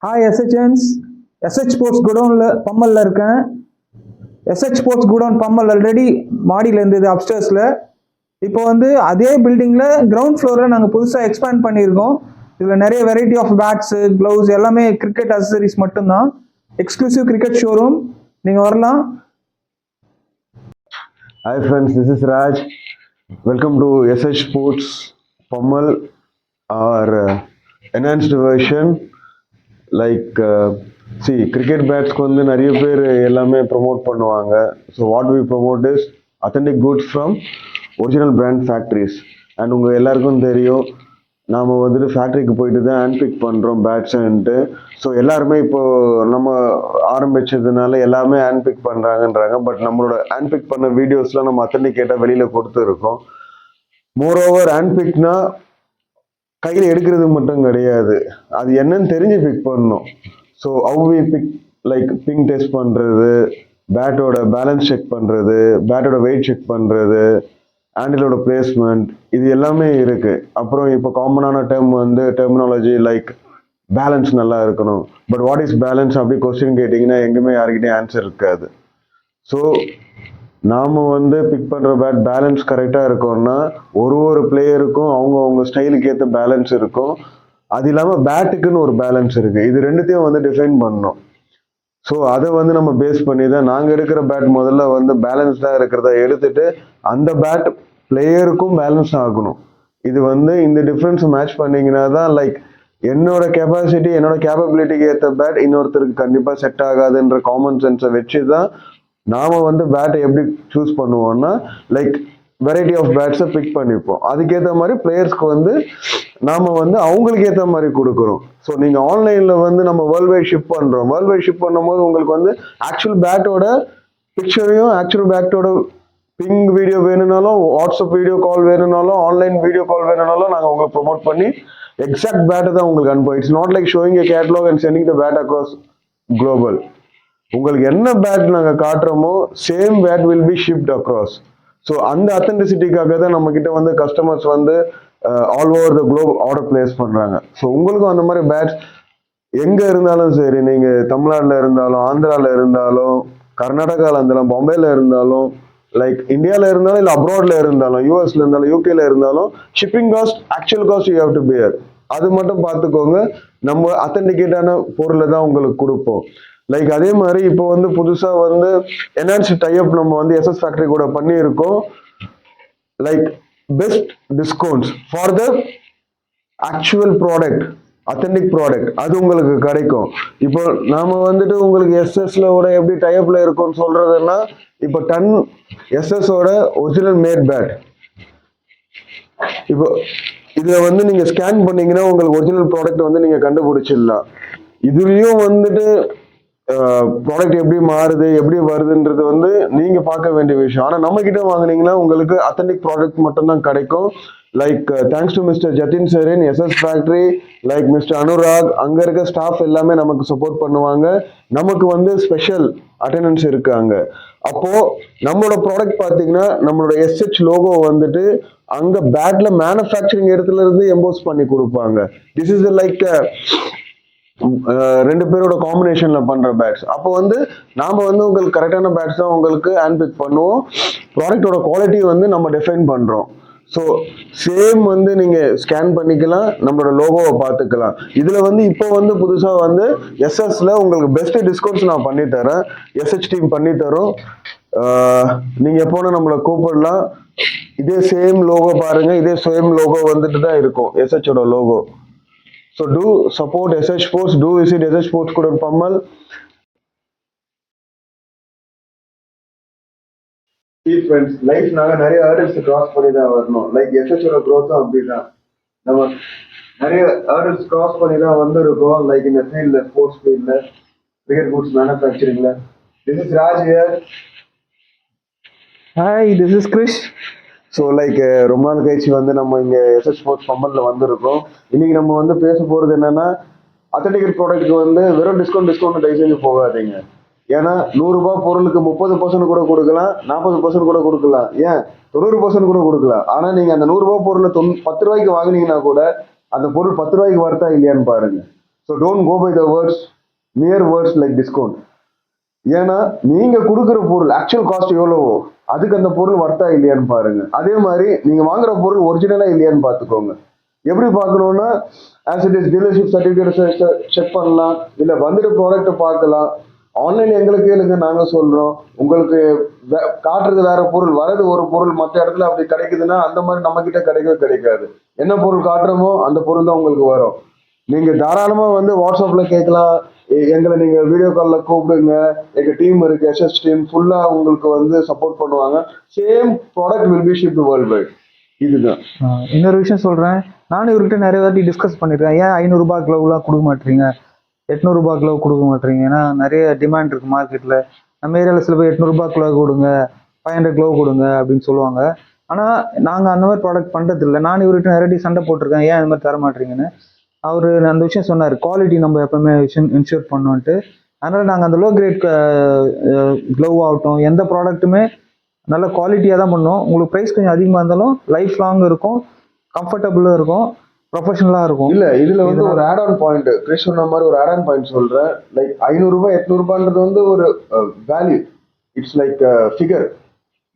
Hi எஸ்ஹெச்என்ஸ். S H sports குடோனில் பம்மலில் இருக்கேன். S H sports godown Pammal already மாடியில் இருந்தது அப்ஸ்டர்ஸில். இப்போ வந்து அதே பில்டிங்கில் கிரவுண்ட் ஃப்ளோரில் நாங்கள் புதுசாக எக்ஸ்பேண்ட் பண்ணியிருக்கோம். இதில் நிறைய வெரைட்டி ஆஃப் பேட்ஸு, க்ளவுஸ் எல்லாமே கிரிக்கெட் அக்சசரிஸ் மட்டும்தான். எக்ஸ்க்ளூசிவ் கிரிக்கெட் ஷோரூம், நீங்கள் வரலாம். Hi friends, this is Raj. Welcome to SH Sports Pammal, our enhanced version. Like cricket bats வந்து நிறைய பேர் எல்லாமே ப்ரொமோட் பண்ணுவாங்க. So what we promote is authentic goods from original brand factories. And உங்கள் எல்லாருக்கும் தெரியும், நாம் வந்துட்டு ஃபேக்ட்ரிக்கு போயிட்டு தான் ஹேண்ட் பிக் பண்ணுறோம் பேட்ஸுன்ட்டு. ஸோ எல்லாருமே இப்போது நம்ம ஆரம்பித்ததுனால எல்லாமே ஹேண்ட் பிக் பண்ணுறாங்கன்றாங்க. பட் நம்மளோட ஹேண்ட் பிக் பண்ண வீடியோஸ்லாம் நம்ம அத்தன்டிகேட்டாக வெளியில் கொடுத்துருக்கோம். மோரோவர் ஹேண்ட் பிக்னா கையில் எடுக்கிறது மட்டும் கிடையாது, அது என்னன்னு தெரிஞ்சு பிக் பண்ணணும். So how we pick, like ping test பண்ணுறது, பேட்டோட பேலன்ஸ் செக் பண்ணுறது, பேட்டோட வெயிட் செக் பண்ணுறது, ஹேண்டிலோட பிளேஸ்மெண்ட், இது எல்லாமே இருக்குது. அப்புறம் இப்போ காமனான டேர்ம் வந்து டெர்மினாலஜி லைக் பேலன்ஸ் நல்லா இருக்கணும். பட் வாட் இஸ் பேலன்ஸ் அப்படி கொஸ்டின் கேட்டிங்கன்னா எங்கேயுமே யாருக்கிட்டையும் ஆன்சர் இருக்காது. ஸோ நாம் வந்து பிக் பண்ணுற பேட் பேலன்ஸ் கரெக்டாக இருக்கோம்னா ஒரு பிளேயருக்கும் அவங்க ஸ்டைலுக்கு ஏற்ற பேலன்ஸ் இருக்கும். அது இல்லாமல் பேட்டுக்குன்னு ஒரு பேலன்ஸ் இருக்குது. இது ரெண்டுத்தையும் வந்து டிஃபைன் பண்ணணும். ஸோ அதை வந்து நம்ம பேஸ் பண்ணி தான் நாங்கள் எடுக்கிற பேட் முதல்ல வந்து பேலன்ஸ்டாக இருக்கிறத எடுத்துட்டு அந்த பேட் பிளேயருக்கும் பேலன்ஸ் ஆகணும். இது வந்து இந்த டிஃப்ரென்ஸ் மேட்ச் பண்ணிங்கன்னா தான் லைக் என்னோட கெப்பாசிட்டி, என்னோட கேப்பபிலிட்டிக்கு ஏற்ற பேட் இன்னொருத்தருக்கு கண்டிப்பாக செட் ஆகாதுன்ற காமன் சென்ஸை வச்சு தான் நாம் வந்து பேட்டை எப்படி சூஸ் பண்ணுவோம்னா லைக் வெரைட்டி ஆஃப் பேட்ஸை பிக் பண்ணிப்போம். அதுக்கேற்ற மாதிரி பிளேயர்ஸ்க்கு வந்து நாம் வந்து அவங்களுக்கு ஏற்ற மாதிரி கொடுக்குறோம். ஸோ நீங்கள் ஆன்லைனில் வந்து நம்ம வேர்ல்ட் வைட் ஷிப் பண்ணுறோம். வேர்ல்ட் வைட் ஷிப் பண்ணும்போது உங்களுக்கு வந்து ஆக்சுவல் பேட்டோட பிக்சரையும் ஆக்சுவல் பேட்டோட பிங் வீடியோ வேணும்னாலும், வாட்ஸ்அப் வீடியோ கால் வேணும்னாலும், ஆன்லைன் வீடியோ கால் வேணும்னாலும் நாங்கள் உங்களுக்கு ப்ரொமோட் பண்ணி எக்ஸாக்ட் பேட்டை தான் உங்களுக்கு அனுப்புவோம். It's not like showing a catalog and sending the bat across global. உங்களுக்கு என்ன பேட் நாங்கள் காட்டுறோமோ same bat will be shift across. So அந்த அத்தென்டிசிட்டிக்காக தான் நம்ம கிட்ட வந்து கஸ்டமர்ஸ் வந்து all over the globe order place பண்ணுறாங்க. ஸோ உங்களுக்கும் அந்த மாதிரி பேட்ஸ் எங்கே இருந்தாலும் சரி, நீங்கள் தமிழ்நாட்டில் இருந்தாலும், ஆந்திராவில் இருந்தாலும், கர்நாடகாவில் இருந்தாலும், பாம்பேல இருந்தாலும், லைக் இந்தியாவில் இருந்தாலும், இல்லை அப்ராட்ல இருந்தாலும், யூஎஸ்ல இருந்தாலும், யூகேல இருந்தாலும், shipping cost actual cost you have to bear. அது மட்டும் பார்த்துக்கோங்க. நம்ம அத்தென்டிகேட்டான பொருளை தான் உங்களுக்கு கொடுப்போம். லைக் அதே மாதிரி இப்போ வந்து புதுசாக வந்து என்ஹான்ஸ்ட் டைப் நம்ம வந்து எஸ்எஸ் ஃபேக்டரி கூட பண்ணியிருக்கோம். Like best discounts for the actual product, authentic product, அது உங்களுக்கு கிடைக்கும். இப்போ நாம வந்துட்டு உங்களுக்கு எஸ்எஸ்ல எப்படி டைப்ல இருக்கும்னு சொல்றதுன்னா, இப்போ 10 எஸ்எஸோட ஒரிஜினல் மேட் பேட், இப்போ இதுல வந்து நீங்க ஸ்கேன் பண்ணீங்கன்னா உங்களுக்கு ஒரிஜினல் ப்ராடக்ட் வந்து நீங்க கண்டுபிடிச்சிடலாம். இதுலயும் வந்துட்டு ப்ராடக்ட் எப்படி மாறுது, எப்படி வருதுன்றது வந்து நீங்க பார்க்க வேண்டிய விஷயம். ஆனா நம்ம கிட்ட வாங்கினீங்கன்னா உங்களுக்கு அத்தென்டிக் ப்ராடக்ட் மட்டும் தான் கிடைக்கும். Like thanks to mister Jatin sir in SS factory, like mister Anurag, அங்க இருக்க ஸ்டாஃப் எல்லாமே நமக்கு சப்போர்ட் பண்ணுவாங்க. நமக்கு வந்து ஸ்பெஷல் அட்டெண்டன்ஸ் இருக்காங்க. அப்போ நம்மளோட ப்ராடக்ட் பார்த்தீங்கன்னா நம்மளோட எஸ்ஹெச் லோகோ வந்துட்டு அங்க பேட்ல மேனுஃபேக்சரிங் இடத்துல இருந்து எம்போஸ் பண்ணி கொடுப்பாங்க. திஸ் இஸ் லைக் ரெண்டு பேரோட காம்பினேஷன்ல பண்ற பேட்ஸ். அப்போ வந்து நாம வந்து உங்களுக்கு கரெக்டான பேட்ஸ் தான் உங்களுக்கு ஹேண்ட் பிக் பண்ணுவோம். ப்ராடக்டோட குவாலிட்டி வந்து நம்ம டிஃபைன் பண்றோம். ஸோ சேம் வந்து நீங்க ஸ்கேன் பண்ணிக்கலாம், நம்மளோட லோகோவை பார்த்துக்கலாம். இதுல வந்து இப்போ வந்து புதுசா வந்து எஸ்எஸ்ல உங்களுக்கு பெஸ்ட் டிஸ்கவுண்ட்ஸ் நான் பண்ணி தரேன். எஸ்ஹெச் டீம் பண்ணி தரோம். நீங்க எப்போனா நம்மளை கூப்பிடலாம். இதே சேம் லோகோ பாருங்க, இதே சேம் லோகோ வந்துட்டு தான் இருக்கும் எஸ்ஹெச்சோட logo. So do support SH Sports, do visit SH Sports Kudan Pammal. Friends, life நாங்க நிறைய ஹர்டல்ஸ் கிராஸ் பண்ணி தான் வரணும். லைக் எஸ்ஹெச்சோட க்ரோத்தும் அப்படிதான். நம்ம நிறைய ஹர்டல்ஸ் கிராஸ் பண்ணி தான் வந்திருக்கோம். லைக் இந்த ஃபீல்ட்ல, ஸ்போர்ட்ஸ் ஃபீல்ட்ல, கிரிக்கெட் குட்ஸ் மேனுஃபேக்சரிங்ல. This is Raj here. Hi, this is Krish. So like ரொம்ப நாள் கழிச்சு வந்து நம்ம இங்கே எஸ்ஹெச் ஸ்போர்ட்ஸ் பம்மலில் வந்திருக்கோம். இன்னைக்கு நம்ம வந்து பேச போகிறது என்னன்னா, அத்தன்டிக் ப்ராடக்ட்டுக்கு வந்து வெறும் டிஸ்கவுண்ட் தயவு செஞ்சு போகாதீங்க. ஏன்னா 100 ரூபாய் பொருளுக்கு 30% கூட கொடுக்கலாம், 40% கூட கொடுக்கலாம், ஏன் 90% கூட கொடுக்கலாம். ஆனால் நீங்கள் அந்த 100 ரூபாய் பொருளை 10 ரூபாய்க்கு வாங்கினீங்கன்னா கூட அந்த பொருள் 10 ரூபாய்க்கு வருதா இல்லையான்னு பாருங்க. So don't go by the words mere words like discount. ஏன்னா நீங்க கொடுக்குற பொருள் ஆக்சுவல் காஸ்ட் எவ்வளவோ அதுக்கு அந்த பொருள் வர்த்தா இல்லையான்னு பாருங்க. அதே மாதிரி நீங்க வாங்குற பொருள் ஒரிஜினலா இல்லையான்னு பார்த்துக்கோங்க. எப்படி பார்க்கணும்னா as it is dealership certificate check பண்ணலாம், இல்லை வந்துட்டு ப்ராடக்ட்டை பார்க்கலாம். ஆன்லைன் எங்களுக்கு கேளுங்க, நாங்கள் சொல்றோம். உங்களுக்கு காட்டுறது வேற பொருள், வரது ஒரு பொருள், மற்ற இடத்துல அப்படி கிடைக்குதுன்னா அந்த மாதிரி நம்ம கிட்ட கிடைக்கவே கிடைக்காது. என்ன பொருள் காட்டுறோமோ அந்த பொருள் தான் உங்களுக்கு வரும். நீங்க தாராளமா வந்து வாட்ஸ்அப்ல கேட்கலாம், எங்களை நீங்க வீடியோ கால்ல கூப்பிடுங்க, எங்க டீம் இருக்கு, எஸ்எஸ் டீம் ஃபுல்லா உங்களுக்கு வந்து சப்போர்ட் பண்ணுவாங்க. Same product will be shift world wide. இதுதான். இன்னொரு விஷயம் சொல்றேன், நானும் இவர்கிட்ட நிறைய வாட்டி டிஸ்கஸ் பண்ணிருக்கேன். ஏன் 500 ரூபாய் கிளவுலாம் கொடுக்க மாட்டீங்க, 800 ரூபாய் கிளவு கொடுக்க மாட்டீங்க? ஏன்னா நிறைய டிமாண்ட் இருக்கு மார்க்கெட்ல. நம்ம ஏரியாவில் சில பேர் 800 ரூபாய் கிளவு கொடுங்க, 500 கிளவு கொடுங்க அப்படின்னு சொல்லுவாங்க. ஆனா நாங்க அந்த மாதிரி ப்ராடக்ட் பண்றது இல்லை. நான் இவர்கிட்ட நிறைய சண்டை போட்டிருக்கேன், ஏன் அந்த மாதிரி தர மாட்டீங்கன்னு. அவர் அந்த விஷயம் சொன்னார், குவாலிட்டி நம்ம எப்பவுமே இன்ஷூர் பண்ணோன்ட்டு. அதனால நாங்கள் அந்த லோ கிரேட் க்ளவ் ஆகட்டும், எந்த ப்ராடக்ட்டுமே நல்ல குவாலிட்டியாக தான் பண்ணோம். உங்களுக்கு ப்ரைஸ் கொஞ்சம் அதிகமாக இருந்தாலும் லைஃப் லாங் இருக்கும், கம்ஃபர்டபுளாக இருக்கும், ப்ரொஃபஷனலாக இருக்கும். இல்ல இதுல வந்து ஒரு ஆட் ஆன் பாயிண்ட் கிறிஸ் சொன்ன மாதிரி ஒரு ஆட் ஆன் பாயிண்ட் சொல்றேன். லைக் 500 ரூபாய் 800 ரூபான்றது வந்து ஒரு value, it's like figure.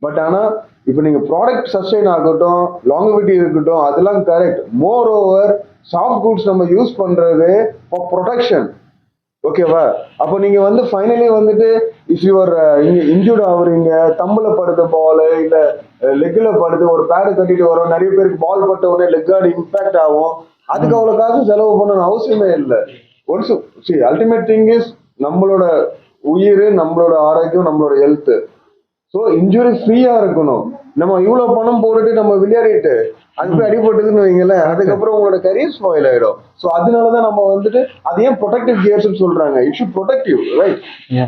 But ஆனா இப்போ நீங்க ப்ராடக்ட் சஸ்டெயின் ஆகட்டும், லாங்கவிட்டி இருக்கட்டும், அதெல்லாம் correct. More over soft goods நம்ம யூஸ் பண்றது ஃபார் ப்ரொடெக்ஷன். ஓகேவா? அப்போ நீங்க வந்து ஃபைனலி வந்துட்டு இஃப் யுவர் இன்ஜூர்ட் ஆகுறீங்க, தம்புல படுத்த பால் இல்ல லெக்ல படுத்து ஒரு பேடு கட்டிட்டு வரோம், நிறைய பேருக்கு பால் பட்ட உடனே லெக் கார்டு இம்பாக்ட் ஆகும். அதுக்கு அவ்வளவு காசு செலவு பண்ணணும் அவசியமே இல்லை. ஒன்ஸ் அல்டிமேட் திங் இஸ் நம்மளோட உயிர், நம்மளோட ஆரோக்கியம், நம்மளோட ஹெல்த். ஸோ இன்ஜுரி ஃப்ரீயா இருக்கணும். நம்ம இவ்வளவு பணம் போட்டுட்டு நம்ம விளையாடிட்டு அது போய் அடிபட்டுதுன்னு வைங்களேன், அதுக்கப்புறம் உங்களோட கரியர் ஸ்பாயில் ஆயிடும். ஸோ அதனாலதான் நம்ம வந்துட்டு அது ஏன் ப்ரொடெக்டிவ் கியர்ஸ் சொல்றாங்க, it should protect you, right?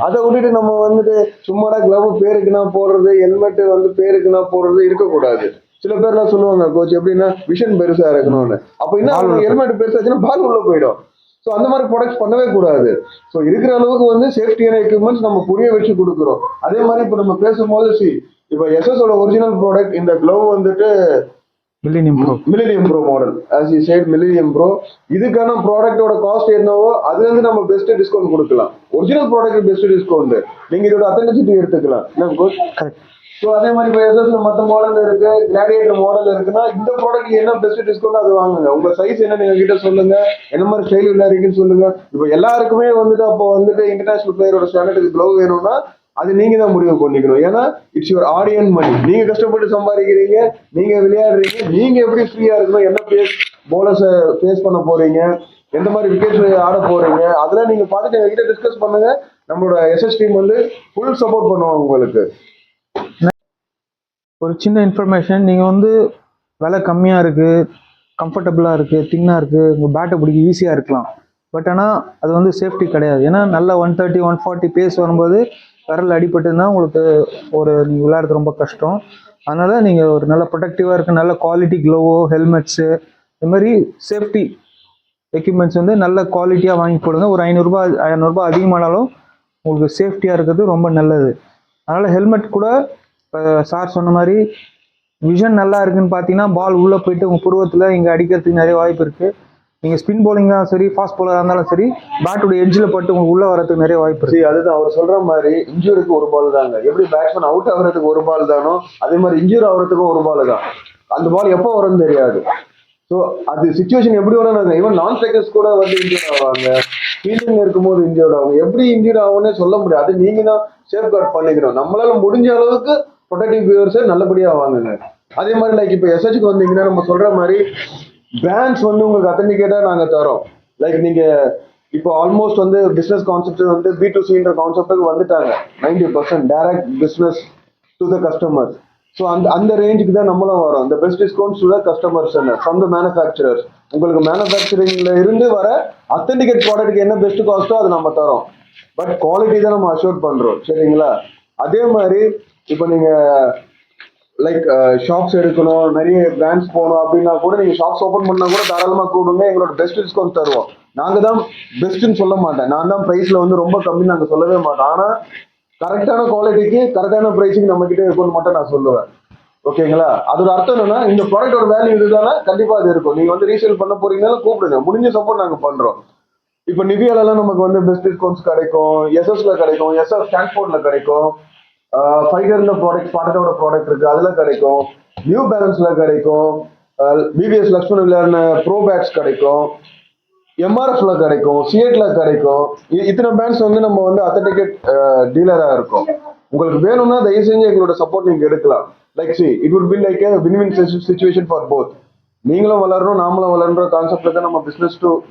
அதை விட்டுட்டு நம்ம வந்துட்டு சும்மாடா கிளவ் பேருக்குன்னா போடுறது, ஹெல்மெட் வந்து பேருக்குன்னா போடுறது இருக்கக்கூடாது. சில பேர்லாம் சொல்லுவாங்க கோச் எப்படின்னா விஷன் பெருசா இருக்கணும்னு. அப்ப என்ன, ஹெல்மெட் பெருசாச்சுன்னா பால் உள்ள போயிடும். ஸோ அந்த மாதிரி ப்ராடக்ட்ஸ் பண்ணவே கூடாது. ஸோ இருக்கிற அளவுக்கு வந்து சேஃப்டியான எக்யூப்மெண்ட்ஸ் நம்ம புரிய வச்சு கொடுக்குறோம். அதே மாதிரி இப்போ நம்ம பேசும்போது இப்போ எஸ்எஸோட ஒரிஜினல் ப்ராடக்ட் இந்த க்ளவ் வந்துட்டு millennium pro model, as you said millennium pro. இதுக்கான ப்ராடக்டோட காஸ்ட் என்னவோ அதுல இருந்து நம்ம பெஸ்ட் டிஸ்கவுண்ட் கொடுக்கலாம். ஒரிஜினல் ப்ராடக்ட் பெஸ்ட் டிஸ்கவுண்ட், நீங்க இதோட அத்தன்டிசிட்டி எடுத்துக்கலாம். என்ன கோச்? ஸோ அதே மாதிரி இப்போ எஸ்எஸ்ல மற்ற மாடல் இருக்கு, கிளாடியேட்டர் மாடல் இருக்குன்னா இந்த ப்ராடக்ட் என்ன பெஸ்ட் டிஸ்கவுண்ட் அது வாங்குங்க. உங்க சைஸ் என்ன நீங்க கிட்ட சொல்லுங்க, என்ன மாதிரி ஸ்டைல் விளையாடுறீங்கன்னு சொல்லுங்க. இப்போ எல்லாருக்குமே வந்துட்டு அப்போ வந்துட்டு இன்டர்நேஷனல் பிளேயரோட ஸ்டாண்டர்டுக்கு க்ளவ் வேணும்னா அது நீங்க தான் முடிவு பண்ணிக்கணும். ஏன்னா இட்ஸ் யுவர் ஆடியன் மணி. நீங்க கஷ்டப்பட்டு சம்பாதிக்கிறீங்க, நீங்க விளையாடுறீங்க, நீங்க எப்படி ஃப்ரீயா இருக்கணும், என்ன பேஸ் போலர்ஸை ஃபேஸ் பண்ண போறீங்க, எந்த மாதிரி விக்கெட்ஸ் ஆட போறீங்க, அதெல்லாம் நீங்க பார்த்துட்டு எங்ககிட்ட டிஸ்கஸ் பண்ணுங்க. நம்மளோட எஸ்எஸ் டீம் வந்து ஃபுல் சப்போர்ட் பண்ணுவாங்க உங்களுக்கு. ஒரு சின்ன இன்ஃபர்மேஷன், நீங்கள் வந்து விலை கம்மியாக இருக்குது, கம்ஃபர்டபுளாக இருக்குது, தின்னாக இருக்குது, உங்கள் பேட்டை பிடிக்க ஈஸியாக இருக்கலாம். பட் ஆனால் அது வந்து சேஃப்டி கிடையாது. ஏன்னா நல்லா 130 140 பேஸ் வரும்போது விரல் அடிபட்டுன்னா உங்களுக்கு நீங்கள் விளையாடுறது ரொம்ப கஷ்டம். அதனால் நீங்கள் ஒரு நல்ல ப்ரொடெக்டிவாக இருக்க நல்ல குவாலிட்டி க்ளோவோ, ஹெல்மெட்ஸு, இது மாதிரி சேஃப்டி எக்யூப்மெண்ட்ஸ் வந்து நல்ல குவாலிட்டியாக வாங்கி போடுங்க. ஒரு 500 ரூபாய் 600 ரூபாய் அதிகமானாலும் உங்களுக்கு சேஃப்டியாக இருக்கிறது ரொம்ப நல்லது. அதனால் ஹெல்மெட் கூட இப்போ சார் சொன்ன மாதிரி விஷன் நல்லா இருக்குன்னு பார்த்தீங்கன்னா பால் உள்ளே போயிட்டு உங்கள் புருவத்தில் இங்கே அடிக்கிறதுக்கு நிறைய வாய்ப்பு இருக்குது. நீங்கள் ஸ்பின் பவுலிங்காக சரி, ஃபாஸ்ட் பவுலராக இருந்தாலும் சரி, பேட்டோட எட்ஜில் பட்டு உங்களுக்கு உள்ளே வரதுக்கு நிறைய வாய்ப்பு இருக்குது. அதுதான் அவர் சொல்கிற மாதிரி இன்ஜூருக்கு ஒரு பால் தாங்க. எப்படி பேட்ஸ்மேன் அவுட் ஆகிறதுக்கு ஒரு பால் தானோ அதே மாதிரி இன்ஜூர் ஆகிறதுக்கும் ஒரு பால் தான். அந்த பால் எப்போ வரும்னு தெரியாது. ஸோ அது சுச்சுவேஷன் எப்படி வரும். ஈவன் நான் ஸ்ட்ரைக்கர்ஸ் கூட வந்து இன்ஜூர் ஆவாங்க, ஃபீல்டிங் இருக்கும்போது இன்ஜூர்ட் ஆகும். எப்படி இன்ஜூர் ஆகும்னே சொல்ல முடியாது. அது நீங்க தான் சேஃப் கார்ட் பண்ணிக்கணும். நம்மளால முடிஞ்ச அளவுக்கு ப்ரொடெக்டிவ் பிஹேவியர்ஸை நல்லபடியா வாங்குங்க. அதே மாதிரி லைக் இப்போ எஸ்ஹெச்க்கு வந்தீங்கன்னா நம்ம சொல்ற மாதிரி பிராண்ட்ஸ் வந்து உங்களுக்கு அத்தன்டிகேட்டா நாங்க தரோம். லைக் நீங்க இப்போ ஆல்மோஸ்ட் வந்து பிசினஸ் கான்செப்ட் வந்து B2Cன்ற கான்செப்டுக்கு வந்துட்டாங்க. 90% direct business to the customers. So அந்த ரேஞ்சுக்கு தான் நம்மளும் வரோம். இந்த best discounts to the customers from the manufacturers. உங்களுக்கு மேனுஃபேக்சரிங்ல இருந்து வர அத்தன்டிகேட் ப்ராடக்ட்க்கு என்ன பெஸ்ட் காஸ்ட்டோ அது நம்ம தரோம். பட் குவாலிட்டி தான் நம்ம அஷ்யூர் பண்றோம். சரிங்களா? அதே மாதிரி இப்போ நீங்க லைக் ஷாப்ஸ் எடுக்கணும், நிறைய பிராண்ட்ஸ் போகணும் அப்படின்னா கூட நீங்க ஷாப்ஸ் ஓப்பன் பண்ணா கூட தாராளமா கூடுங்க, எங்களோட பெஸ்ட் டிஸ்கவுண்ட் தருவோம். நாங்க தான் பெஸ்ட்னு சொல்ல மாட்டேன், நான் தான் பிரைஸ்ல வந்து ரொம்ப கம்மி நாங்க சொல்லவே மாட்டோம். ஆனா கரெக்டான குவாலிட்டிக்கு கரெக்டான பிரைஸிங் நம்ம கிட்ட இருக்கும்னு மட்டும் நான் சொல்லுவேன். ஓகேங்களா? அதோட அர்த்தம் என்னன்னா இந்த ப்ராடக்டோட வேல்யூ இதுதானே, கண்டிப்பா அது இருக்கும். நீங்க வந்து ரீசேல் பண்ண போறீங்கனாலும் கூப்பிடுங்க, முடிஞ்ச சப்போர்ட் நாங்க பண்றோம். இப்போ நிவியாலலாம் நமக்கு வந்து பெஸ்ட் டிஸ்கவுண்ட்ஸ் கிடைக்கும், எஸ்எஸ்ல கிடைக்கும், எஸ்எஸ் ஸ்டான்ஃபோர்ட்ல கிடைக்கும், ஃபைகர்ல ப்ராடக்ட் ஸ்பாட்டோட ப்ராடக்ட் இருக்கு அதுல கிடைக்கும், நியூ பேலன்ஸ்ல கிடைக்கும், பிபிஎஸ் லக்ஷ்மண் விளையாடின ப்ரோ பேட்ஸ் கிடைக்கும், எம்ஆர்எஃப்ல கிடைக்கும், சிஎட்ல கிடைக்கும். இத்தனை பேண்ட்ஸ் வந்து நம்ம வந்து அத்தன்டிகேட் டீலரா இருக்கும். உங்களுக்கு வேணும்னா தயவு செஞ்சு எங்களோட சப்போர்ட் நீங்க எடுக்கலாம். Like see it would be like win-win situation for both. நீங்களும் வளரணும் நாமளும் வளர்ற கான்செப்ட்ல தான் நம்ம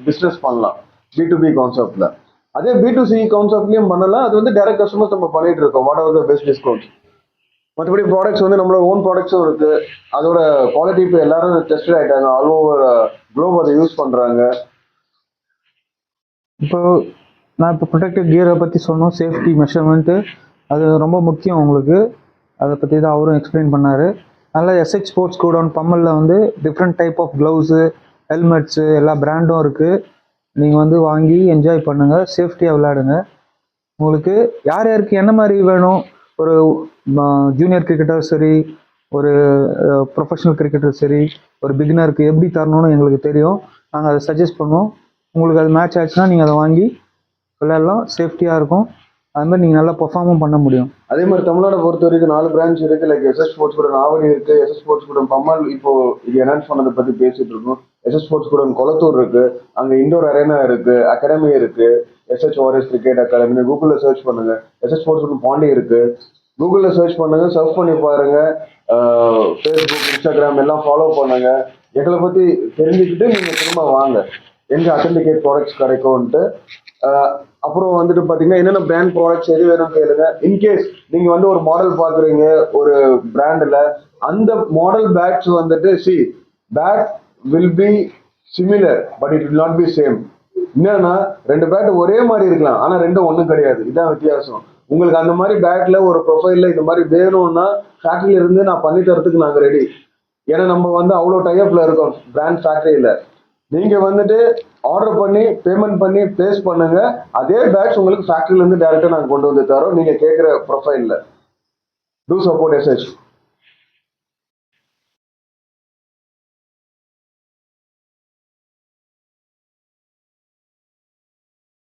பிசினஸ் பண்ணலாம் B2B கான்செப்ட்ல. அதே B2C கான்செப்ட்லயும் பண்ணலாம். அது வந்து டைரக்ட் கஸ்டமர்ஸ் நம்ம பண்ணிட்டு இருக்கோம். What are the best discounts. மற்றபடி ப்ராடக்ட்ஸ் வந்து நம்மளோட ஓன் ப்ராடக்ட்ஸும் இருக்கு. அதோட குவாலிட்டி இப்போ எல்லாரும் டெஸ்டட் ஆயிட்டாங்க. ஆல் ஓவர் குளோப் அதை யூஸ் பண்றாங்க. இப்போ நான் இப்போ ப்ரொடெக்டிவ் கியரை பற்றி சொன்னோம். சேஃப்டி மெஷர்மெண்ட்டு அது ரொம்ப முக்கியம் உங்களுக்கு. அதை பற்றி தான் அவரும் எக்ஸ்பிளைன் பண்ணார். அதனால் எஸ்ஹெச் ஸ்போர்ட்ஸ் கூடவுன் பம்மலில் வந்து different type of gloves, helmets எல்லா பிராண்டும் இருக்குது. நீங்கள் வந்து வாங்கி என்ஜாய் பண்ணுங்கள், சேஃப்டியாக விளையாடுங்க. உங்களுக்கு யார் யாருக்கு என்ன மாதிரி வேணும், ஒரு ஜூனியர் கிரிக்கெட்டர் சரி, ஒரு ப்ரொஃபஷனல் கிரிக்கெட்டர் சரி, ஒரு பிகினருக்கு எப்படி தரணும்னு எங்களுக்கு தெரியும். நாங்கள் அதை சஜஸ்ட் பண்ணுவோம். உங்களுக்கு அது மேட்ச் ஆச்சுன்னா நீங்கள் அதை வாங்கி விளையாடலாம், சேஃப்டியாக இருக்கும். அது மாதிரி நீங்கள் நல்லா பெர்ஃபார்மும் பண்ண முடியும். அதே மாதிரி தமிழ்நாடு பொறுத்த வரைக்கும் 4 பிரான்ச் இருக்கு. லைக் எஸ்எஸ் ஸ்போர்ட்ஸ் கூட ஆவடி இருக்கு, எஸ்எஸ் ஸ்போர்ட்ஸ் கூட பம்மல் இப்போ இது என்ஹான்ஸ் பண்ணதை பத்தி பேசிட்டு இருக்கோம். எஸ்எஸ் ஸ்போர்ட்ஸ் கூட கொளத்தூர் இருக்கு, அங்க இண்டோர் அரேனா இருக்கு, அகாடமி இருக்கு, எஸ்ஹெச் வாரியர்ஸ் கிரிக்கெட் அகாடமி. கூகுள்ல சர்ச் பண்ணுங்க. எஸ்எஸ் ஸ்போர்ட்ஸ் கூட பாண்டி இருக்கு, கூகுள்ல சர்ச் பண்ணுங்க, சர்ச் பண்ணி பாருங்க. ஃபேஸ்புக், இன்ஸ்டாகிராம் எல்லாம் ஃபாலோ பண்ணுங்க. எங்களை பத்தி தெரிஞ்சுக்கிட்டு நீங்க திரும்ப வாங்க, எங்க அத்தன்டிகேட் ப்ராடக்ட்ஸ் கிடைக்கும்ட்டு. அப்புறம் வந்துட்டு பாத்தீங்கன்னா என்னென்ன பிராண்ட் ப்ராடக்ட்ஸ் எது வேணும் கேளுங்க. இன்கேஸ் நீங்க வந்து ஒரு மாடல் பாக்குறீங்க ஒரு பிராண்ட்ல, அந்த மாடல் பேட்ஸ் வந்துட்டு bat will be similar but it will not be same. என்னன்னா 2 பேட் ஒரே மாதிரி இருக்கலாம், ஆனா ரெண்டும் ஒண்ணும் கிடையாது. இதுதான் வித்தியாசம். உங்களுக்கு அந்த மாதிரி பேட்ல ஒரு ப்ரொஃபைல்ல இந்த மாதிரி வேணும்னா ஃபேக்டரியில இருந்து நான் பண்ணி தரத்துக்கு நாங்க ரெடி. ஏன்னா நம்ம வந்து அவ்வளோ டைப்ல இருக்கோம் பிராண்ட் ஃபேக்டரியில. நீங்க வந்துட்டு ஆர்டர் பண்ணி பேமெண்ட் பண்ணி பிளேஸ் பண்ணுங்க. அதே பேட்ச் உங்களுக்கு ஃபேக்டரியில இருந்து டைரக்டா நாங்க கொண்டு வந்து தரோம், நீங்க கேட்கிற ப்ரொஃபைல்ல. Two support S H.